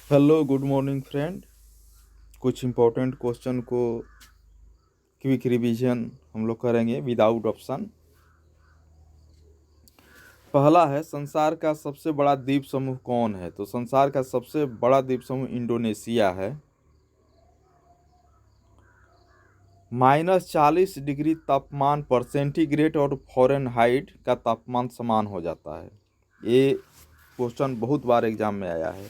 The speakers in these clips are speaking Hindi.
Hello good morning friend. कुछ इम्पोर्टेंट क्वेश्चन को क्विक रिवीजन हम लोग करेंगे विदाउट ऑप्शन। पहला है, संसार का सबसे बड़ा द्वीप समूह कौन है? तो संसार का सबसे बड़ा द्वीप समूह इंडोनेशिया है। -40 डिग्री तापमान पर सेंटीग्रेड और फ़ारेनहाइट का तापमान समान हो जाता है। ये क्वेश्चन बहुत बार एग्जाम में आया है।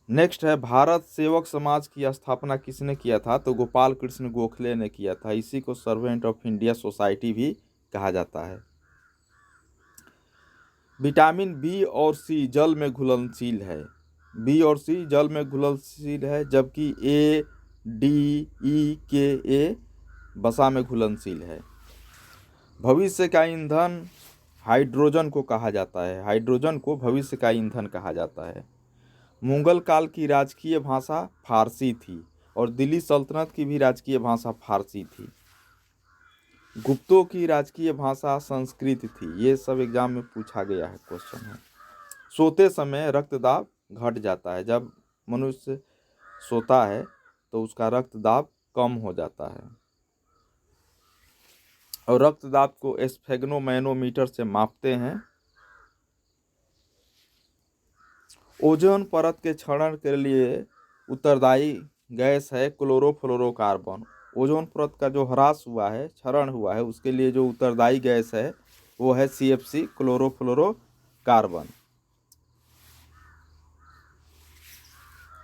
नेक्स्ट है, भारत सेवक समाज की स्थापना किसने किया था? तो गोपाल कृष्ण गोखले ने किया था। इसी को सर्वेंट ऑफ इंडिया सोसाइटी भी कहा जाता है। विटामिन बी और सी जल में घुलनशील है। बी और सी जल में घुलनशील है, जबकि ए, डी, ई, के, ए वसा में घुलनशील है। भविष्य का ईंधन हाइड्रोजन को कहा जाता है। हाइड्रोजन को भविष्य का ईंधन कहा जाता है। मुगल काल की राजकीय भाषा फारसी थी और दिल्ली सल्तनत की भी राजकीय भाषा फारसी थी। गुप्तों की राजकीय भाषा संस्कृत थी। ये सब एग्जाम में पूछा गया है क्वेश्चन है। सोते समय रक्तदाब घट जाता है। जब मनुष्य सोता है तो उसका रक्तदाब कम हो जाता है। और रक्तदाब को स्फेग्नोमैनोमीटर से मापते हैं। ओजोन परत के क्षरण के लिए उत्तरदायी गैस है क्लोरोफ्लोरोकार्बन। ओजोन परत का जो ह्रास हुआ है, क्षरण हुआ है, उसके लिए जो उत्तरदायी गैस है वो है CFC क्लोरोफ्लोरोकार्बन।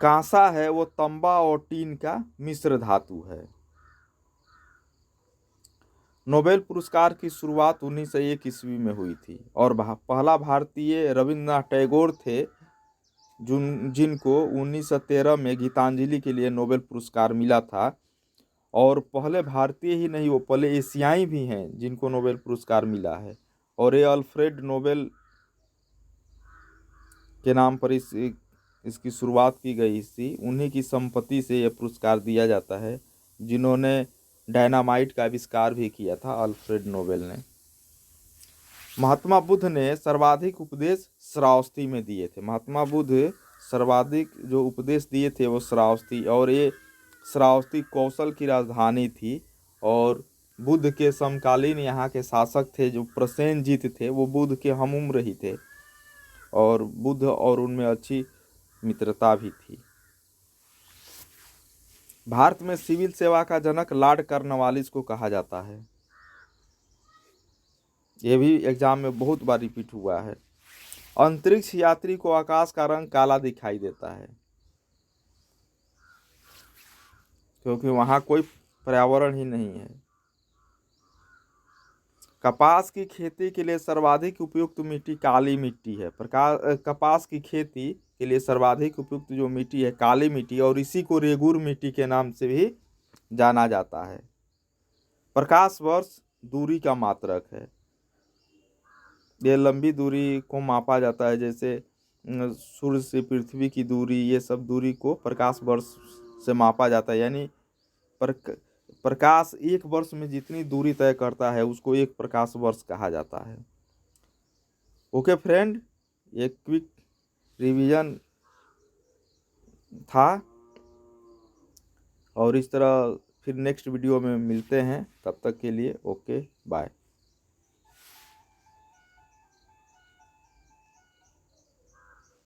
कांसा है वो तांबा और टीन का मिश्र धातु है। नोबेल पुरस्कार की शुरुआत 1901 ईस्वी में हुई थी और पहला भारतीय रविन्द्रनाथ टैगोर थे, जिनको 1913 में गीतांजलि के लिए नोबेल पुरस्कार मिला था। और पहले भारतीय ही नहीं, वो पहले एशियाई भी हैं जिनको नोबेल पुरस्कार मिला है। और ये अल्फ्रेड नोबेल के नाम पर इसकी शुरुआत की गई थी। उन्हीं की संपत्ति से यह पुरस्कार दिया जाता है, जिन्होंने डायनामाइट का आविष्कार भी किया था, अल्फ्रेड नोबेल ने। महात्मा बुद्ध ने सर्वाधिक उपदेश श्रावस्ती में दिए थे। महात्मा बुद्ध सर्वाधिक जो उपदेश दिए थे वो श्रावस्ती, और ये श्रावस्ती कौशल की राजधानी थी। और बुद्ध के समकालीन यहाँ के शासक थे जो प्रसेनजीत थे, वो बुद्ध के हम उम्र ही थे और बुद्ध और उनमें अच्छी मित्रता भी थी। भारत में सिविल सेवा का जनक लॉर्ड कॉर्नवालिस को कहा जाता है। ये भी एग्जाम में बहुत बार रिपीट हुआ है। अंतरिक्ष यात्री को आकाश का रंग काला दिखाई देता है क्योंकि वहां कोई पर्यावरण ही नहीं है। कपास की खेती के लिए सर्वाधिक उपयुक्त मिट्टी काली मिट्टी है। कपास की खेती के लिए सर्वाधिक उपयुक्त जो मिट्टी है काली मिट्टी, और इसी को रेगुर मिट्टी के नाम से भी जाना जाता है। प्रकाश वर्ष दूरी का मात्रक है। ये लंबी दूरी को मापा जाता है, जैसे सूर्य से पृथ्वी की दूरी, ये सब दूरी को प्रकाश वर्ष से मापा जाता है। यानी प्रकाश एक वर्ष में जितनी दूरी तय करता है उसको एक प्रकाश वर्ष कहा जाता है। ओके फ्रेंड, ये क्विक रिवीजन था और इस तरह फिर नेक्स्ट वीडियो में मिलते हैं। तब तक के लिए ओके बाय।